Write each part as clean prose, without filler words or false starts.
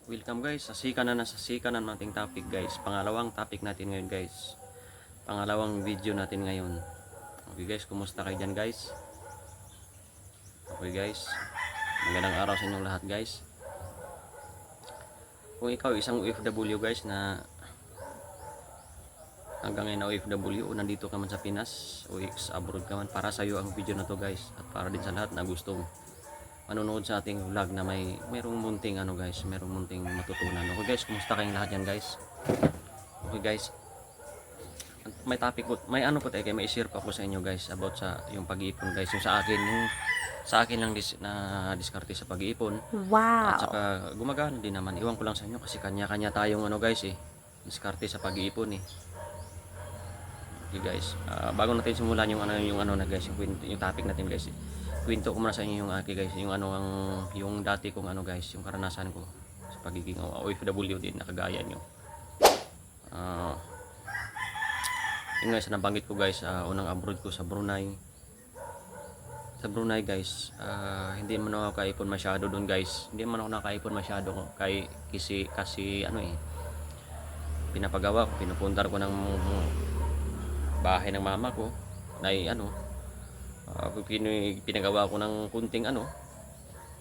Welcome guys, sa sika na nating topic guys. Pangalawang topic natin ngayon guys. Pangalawang video natin ngayon. Okay guys, kumusta kayo dyan guys? Okay guys, magandang araw sa inyong lahat guys. Kung ikaw isang OFW guys na hanggang ngayon na OFW o nandito ka man sa Pinas o abroad ka man, para sa iyo ang video na to guys. At para din sa lahat na gustong manonood sa ating vlog na merong munting merong munting matutunan. Okay guys, kumusta kayong lahat yan guys? Okay guys, may topic po, may may share pa ako sa inyo guys about sa yung pag-iipon guys, yung sa akin lang na diskarte sa pag-iipon. Wow. At saka gumagana din naman. Iwan ko lang sa inyo kasi kanya-kanya tayong guys diskarte sa pag-iipon eh. Okay guys, bago natin simulan yung na guys, yung topic natin guys. Kwento ko muna sa inyo yung guys, yung dati kong guys, yung karanasan ko sa pagiging OFW din na kagaya nyo. Yung guys, nabanggit ko guys, unang abroad ko sa Brunei. Sa Brunei guys, hindi man ako nakaipon masyado doon guys. Hindi man ako nakaipon masyado kasi pinapagawa ko, pinupundar ko ng bahay ng mama ko na pinagawa ko ng kunting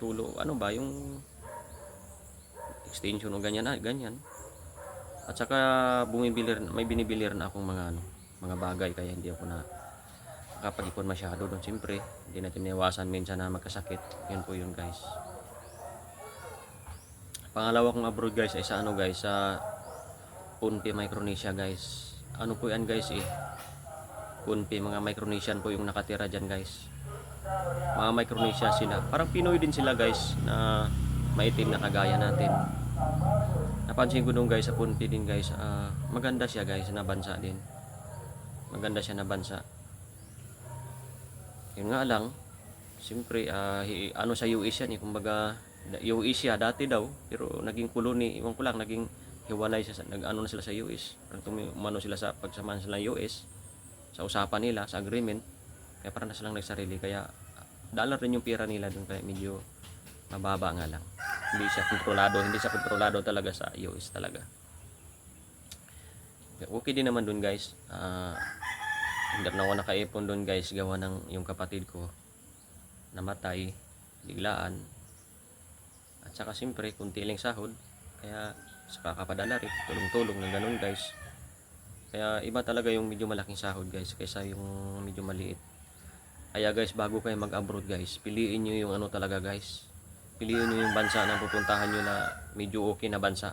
tulo, yung extension o ganyan. At saka may binibilir na akong mga bagay, kaya hindi ako na nakapag-ipon masyado doon. Siyempre, hindi natin iwasan minsan na magkasakit. Yun po yun guys. Pangalawa kong abroad guys ay sa Pohnpei, Micronesia guys. Ano po yan guys Pohnpei, mga Micronesian po yung nakatira dyan guys. Mga Micronesia sila, parang Pinoy din sila guys, na maitim na kagaya natin. Napansin ko nung guys sa Pohnpei din guys, maganda siya guys na bansa din. Maganda siya na bansa. Yun nga lang, siyempre sa US yan kumbaga US siya dati daw, pero naging colony, iwan ko lang, naging hiwalay siya, na sila sa US. Parang sila sa pagsamahan sila US sa usapan nila, sa agreement, kaya parang na silang nagsarili, kaya dollar rin yung pira nila doon, kaya medyo mababa nga lang. Hindi siya kontrolado talaga sa US talaga. Okay din naman doon guys. Hindi na ako nakaipon doon guys, gawa ng yung kapatid ko namatay biglaan, at saka siyempre kunti lang sahod, kaya sa kakapadala rin, tulong-tulong ng ganun guys. Kaya iba talaga yung medyo malaking sahod guys kaysa yung medyo maliit. Kaya guys, bago kayo mag-abroad guys, piliin nyo yung talaga guys. Piliin nyo yung bansa na pupuntahan nyo na medyo okay na bansa.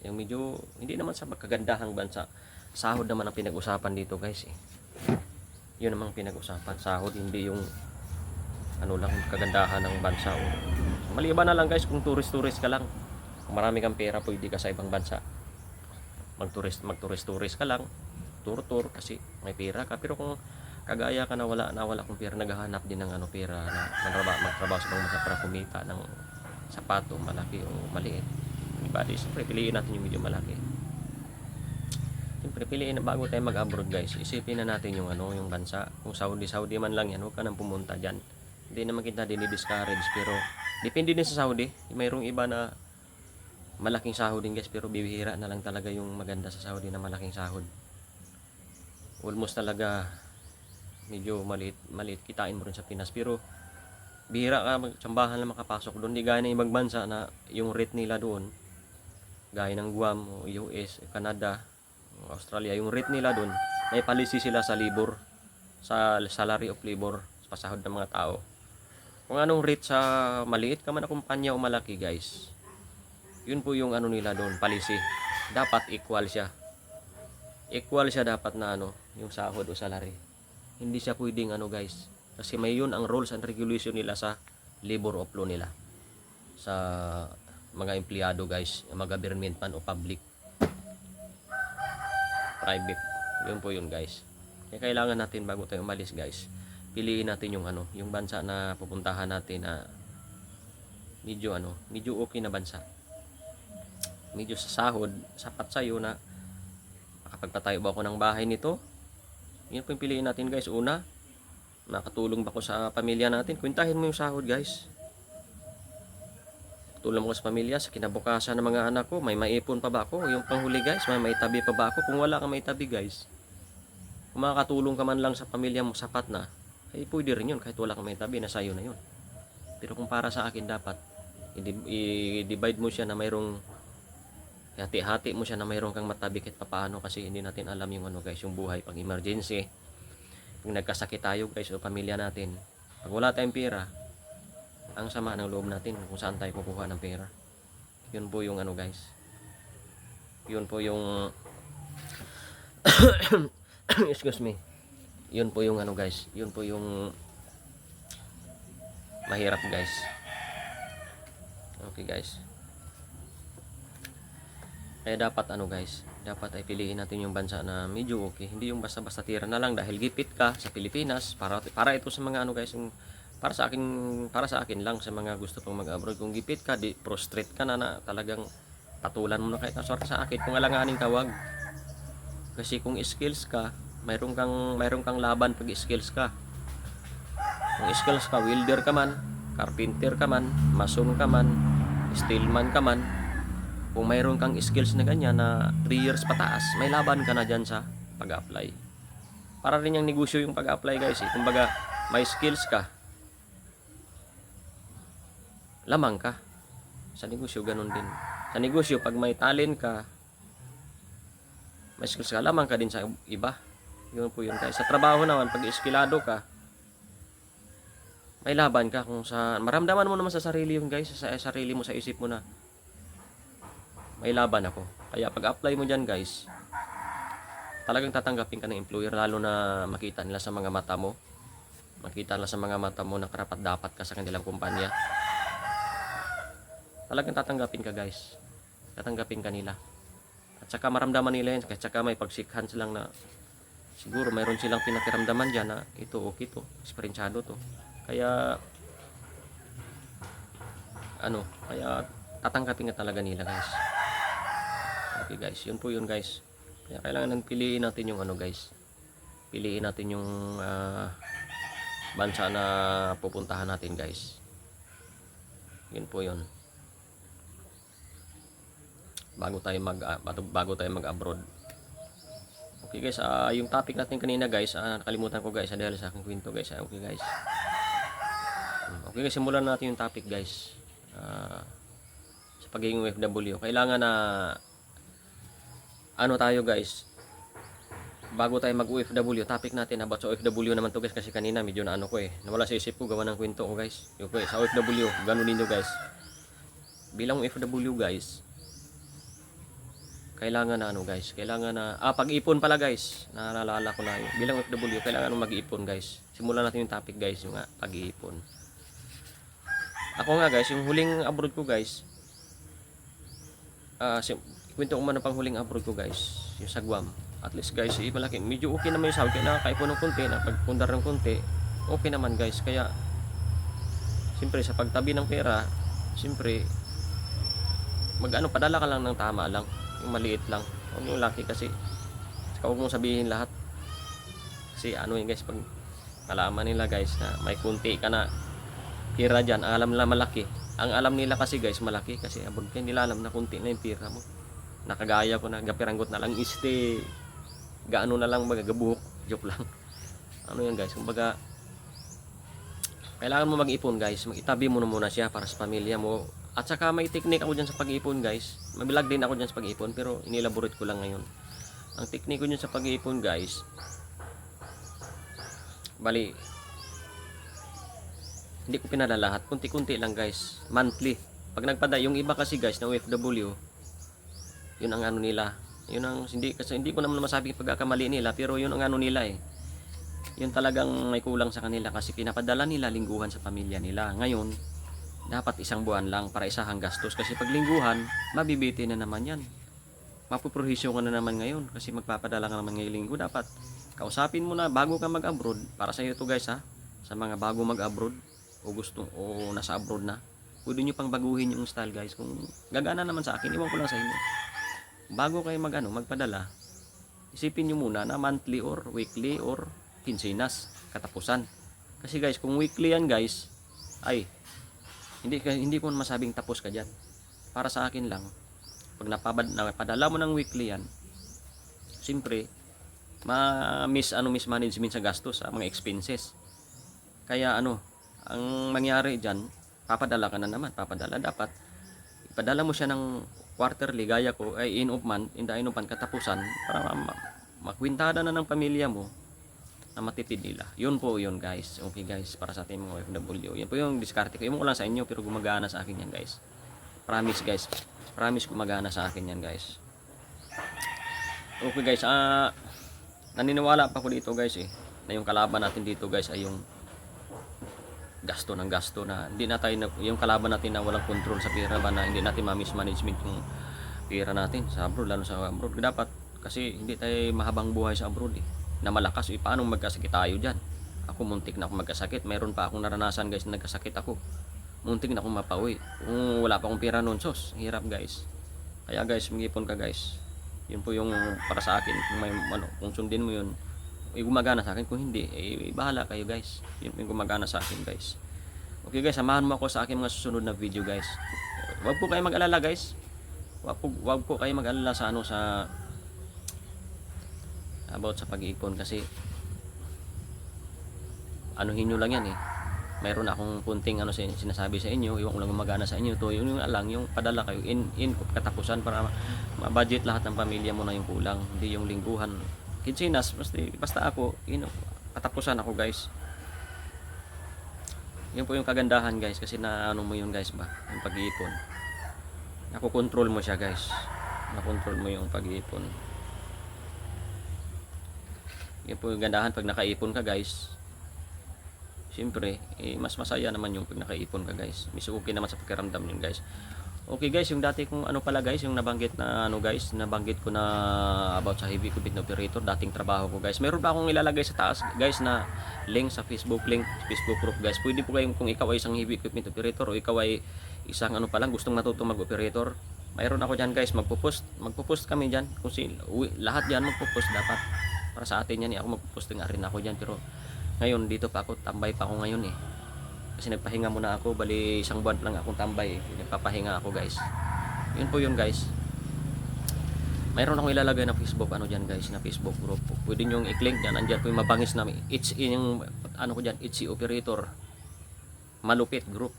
Yung medyo, hindi naman sa magkagandahang bansa. Sahod naman ang pinag-usapan dito guys Yun namang pinag-usapan, sahod, hindi yung lang kagandahan ng bansa. Maliban na lang guys kung tourist ka lang. Kung marami kang pera, pwede ka sa ibang bansa. Mag-tourist ka lang, tour kasi may pera ka. Pero kung kagaya ka na wala kung pera, naghahanap din ng pera na magtrabaho sa ibang bansa para kumita ng sapato, malaki o maliit. Diba? Siyempre, piliin natin yung medyo malaki. Siyempre, piliin na bago tayo mag-abroad guys. Isipin na natin yung yung bansa. Kung Saudi man lang yan, huwag ka nang pumunta dyan. Hindi naman kita dinidiscourage, pero depende din sa Saudi. Mayroong iba na malaking sahod din guys, pero bibihira na lang talaga yung maganda sa Saudi na malaking sahod. Almost talaga medyo maliit kitain mo rin sa Pinas, pero bihira ka magtsambahan na makapasok doon. Di gaya ng ibang bansa na yung rate nila doon, gaya ng Guam o US, Canada, Australia, yung rate nila doon, may policy sila sa labor, sa salary of labor, sa pasahod ng mga tao. Kung anong rate sa maliit ka man na kumpanya o malaki guys, yun po yung nila doon, policy. Dapat equal siya. Equal siya dapat na yung sahod o salary. Hindi siya pwedeng guys. Kasi may yun ang rules and regulation nila sa labor of law nila. Sa mga empleyado guys, mga government man o public. Private. Yun po yun guys. Kaya kailangan natin bago tayo umalis guys, piliin natin yung yung bansa na pupuntahan natin na medyo okay na bansa. Medyo sa sahod, sapat sa'yo na makapagpatayo ba ako ng bahay nito. Yun po yung piliin natin guys. Una, makatulong ba ako sa pamilya natin. Kwentahin mo yung sahod guys. Tulong ko sa pamilya, sa kinabukasan ng mga anak ko, may maipon pa ba ako? Yung panghuli guys, may maitabi pa ba ako? Kung wala kang maitabi guys, kung makakatulong ka man lang sa pamilya mo, sapat na, ay pwede rin yun, kahit wala kang maitabi, nasa iyo na yun. Pero kung para sa akin, dapat i-divide mo siya na mayroong, hati-hati mo siya na mayroong kang matabi kahit papaano, kasi hindi natin alam yung ano guys, yung buhay pag emergency, pag nagkasakit tayo guys o pamilya natin, pag wala tayong pera, ang sama ng loob natin kung saan tayo kukuha ng pera. Yun po yung ano guys, yun po yung excuse me, yun po yung ano guys, yun po yung mahirap guys. Okay guys, kaya dapat ano guys, dapat ay piliin natin yung bansa na medyo okay, hindi yung basta-basta tira na lang dahil gipit ka sa Pilipinas. Para ito sa mga ano guys, yung para sa akin lang, sa mga gusto pang mag-abroad, kung gipit ka, di prostrate ka na talagang patulan mo na kahit nasort sa akin, kung alanganin tawag. Kasi kung skills ka, mayroon kang laban pag skills ka. Kung skills ka, welder ka man, carpenter ka man, mason ka man, steelman ka man, kung mayroon kang skills na ganyan na 3 years pataas, may laban ka na dyan sa pag-apply. Para rin yung negosyo yung pag-apply guys eh. Kumbaga, may skills ka, lamang ka. Sa negosyo ganun din. Sa negosyo pag may talent ka, may skills ka, lamang ka din sa iba. Yun po yun guys. Sa trabaho naman pag iskilado ka, may laban ka. Kung sa maramdaman mo naman sa sarili yun guys, sa sarili mo, sa isip mo na may laban ako. Kaya pag apply mo dyan guys, talagang tatanggapin ka ng employer, lalo na makita nila sa mga mata mo. Makita nila sa mga mata mo na karapat dapat ka sa kanilang kumpanya. Talagang tatanggapin ka guys, tatanggapin ka nila. At saka maramdaman nila yan, at saka may pagsikhan silang na siguro mayroon silang pinakiramdaman dyan na ito okay to, esprensyado to. Kaya ano, kaya tatanggapin ka talaga nila guys. Okay guys, yun po yun guys. Kaya kailangan piliin natin yung ano guys, piliin natin yung bansa na pupuntahan natin guys. Yun po yun, bago tayo mag-abroad. Okay guys, yung topic natin kanina guys, nakalimutan ko guys, dahil sa aking kwento guys. Okay guys, okay guys, simulan natin yung topic guys. Sa pagiging OFW, kailangan na ano tayo guys, bago tayo mag OFW, topic natin about sa OFW naman to guys, kasi kanina medyo na ano ko nawala sa isip ko gawa ng kwento ko guys. Okay, sa OFW, ganun din to guys. Bilang OFW guys, kailangan na ano guys, kailangan na pag-ipon pala guys, naalala ko na yun. Bilang OFW, kailangan mag-ipon guys. Simulan natin yung topic guys, yung pag-iipon. Ako nga guys, yung huling abroad ko guys, kwento ko man ang panghuling abroad ko guys, yung sa Guam. At least guys, malaki, medyo okay naman yung sahod, kaya nakakaipon ng konti, napagpundar ng konti, okay naman guys. Kaya siyempre sa pagtabi ng pera, siyempre padala ka lang ng tama lang, yung maliit lang, huwag yung laki kasi huwag mong sabihin lahat, kasi ano yun guys, pag malaman nila guys na may kunti ka na pira dyan, alam nila malaki. Ang alam nila kasi guys malaki, kasi abroad kayo, nila alam na kunti na yung pira mo. Nakagaya ko na gapiranggot na lang gaano na lang magagabuhok, joke lang. Ano yan guys, kumbaga kailangan mo mag-ipon guys, mag-itabi mo na muna siya para sa pamilya mo. At saka may technique ako dyan sa pag-ipon guys, mabilag din ako dyan sa pag-ipon, pero inilaborate ko lang ngayon. Ang technique ko dyan sa pag-ipon guys, bali hindi ko pinadala lahat, kunti-kunti lang guys, monthly. Pag nagpada, yung iba kasi guys na OFW, yun ang ano nila, yun ang kasi hindi ko naman masabi pagkakamali nila, pero yun ang ano nila yun talagang may kulang sa kanila, kasi pinapadala nila lingguhan sa pamilya nila. Ngayon dapat isang buwan lang para isahang gastos, kasi pag lingguhan mabibiti na naman yan, mapuprohisyo ka na naman ngayon, kasi magpapadala ka naman ngayong linggo. Dapat kausapin mo na bago ka mag-abroad, para sa iyo to guys sa mga bago mag-abroad o nasa abroad na, pwede nyo pang baguhin yung style guys. Kung gagana naman sa akin, iwan ko lang sa inyo. Bago kayo magpadala, isipin nyo muna na monthly or weekly or quincenas katapusan. Kasi guys, kung weekly yan guys, ay Hindi ko masabing tapos ka diyan. Para sa akin lang, pag napadala mo ng weekly yan, siyempre mismanagement sa gastos, sa mga expenses. Kaya ang mangyari diyan, papadala ka na naman, dapat ipadala mo siya ng quarterly, gaya ko ay end of month, katapusan, para makwintada na ng pamilya mo na matipid nila. Yun po yun guys. Okay guys, para sa ating mga OFW. Yan po yung diskarte ko. Yung ko lang sa inyo, pero gumagana sa akin yan guys. Promise guys. Promise gumagana sa akin yan guys. Okay guys, naniniwala pa ko dito guys na yung kalaban natin dito guys ay yung gasto na hindi na tayo yung kalaban natin na walang control sa pera ba, na hindi natin ma-mismanagement yung pera natin sa abroad, lalo sa abroad. Dapat kasi hindi tayo mahabang buhay sa abroad na malakas. Paano magkasakit tayo dyan? Ako muntik na ako magkasakit. Mayroon pa akong naranasan guys na nagkasakit ako. Muntik na akong mapauwi. Kung wala pa akong pera noon, hirap guys. Kaya guys, mag-ipon ka guys. Yun po yung para sa akin. Kung sundin mo yun, gumagana sa akin. Kung hindi, bahala kayo guys. Yun yung gumagana sa akin guys. Okay guys, samahan mo ako sa aking mga susunod na video guys. Huwag po kayo mag-alala guys. Huwag po kayo mag-alala sa about sa pag-iipon, kasi anuhin nyo lang yan mayroon akong punting sinasabi sa inyo, yung lang gumagana sa inyo to, yung alang yung padala kayo in katapusan para ma-budget lahat ng pamilya mo na yung kulang, hindi yung lingguhan kinsinas. Basta ako katapusan ako guys. Yun po yung kagandahan guys, kasi mo yun guys ba, yung pag-iipon, nakokontrol mo siya guys, nakontrol mo yung pag-iipon. Yan po yung gandahan pag nakaipon ka guys. Siyempre, mas masaya naman yung pag nakaipon ka guys. Mas okay naman sa pakiramdam yun guys. Okay guys, yung dati kong pala guys, yung nabanggit ko na about sa heavy equipment operator, dating trabaho ko guys. Meron pa akong ilalagay sa taas guys na link sa Facebook group guys. Pwede po kayong, kung ikaw ay isang heavy equipment operator o ikaw ay isang gustong matutong mag-operator, mayroon ako dyan guys, magpo-post kami dyan. Kung lahat dyan magpo-post dapat. Para sa atin yan ako magpo-posting rin ako dyan, pero ngayon dito pa ako, tambay pa ako ngayon kasi nagpahinga muna ako, bali isang buwan lang akong tambay, nagpapahinga ako guys. Yun po yun guys. Mayroon akong ilalagay na Facebook dyan guys, na Facebook group. Pwede nyo i-click dyan, andyan po yung mabangis na yung ko dyan, HC operator malupit group.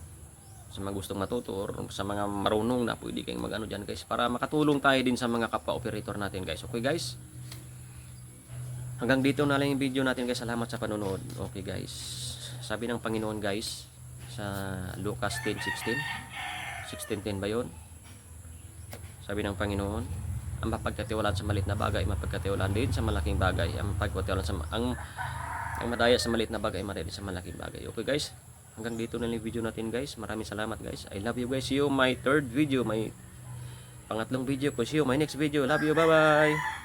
Sa mga gustong matuto or sa mga marunong na, pwede kayong dyan guys, para makatulong tayo din sa mga kapwa operator natin guys. Okay guys, hanggang dito na lang yung video natin guys. Salamat sa panonood. Okay guys, sabi ng Panginoon guys sa Lucas 10:16 ba yun? Sabi ng Panginoon, ang mapagkatiwalaan sa maliit na bagay, mapagkatiwalaan din sa malaking bagay. Ang madaya sa maliit na bagay, madaya din sa malaking bagay. Okay guys, hanggang dito na lang yung video natin guys. Maraming salamat guys. I love you guys. See you my third video, my pangatlong video ko. See you my next video. Love you. Bye bye.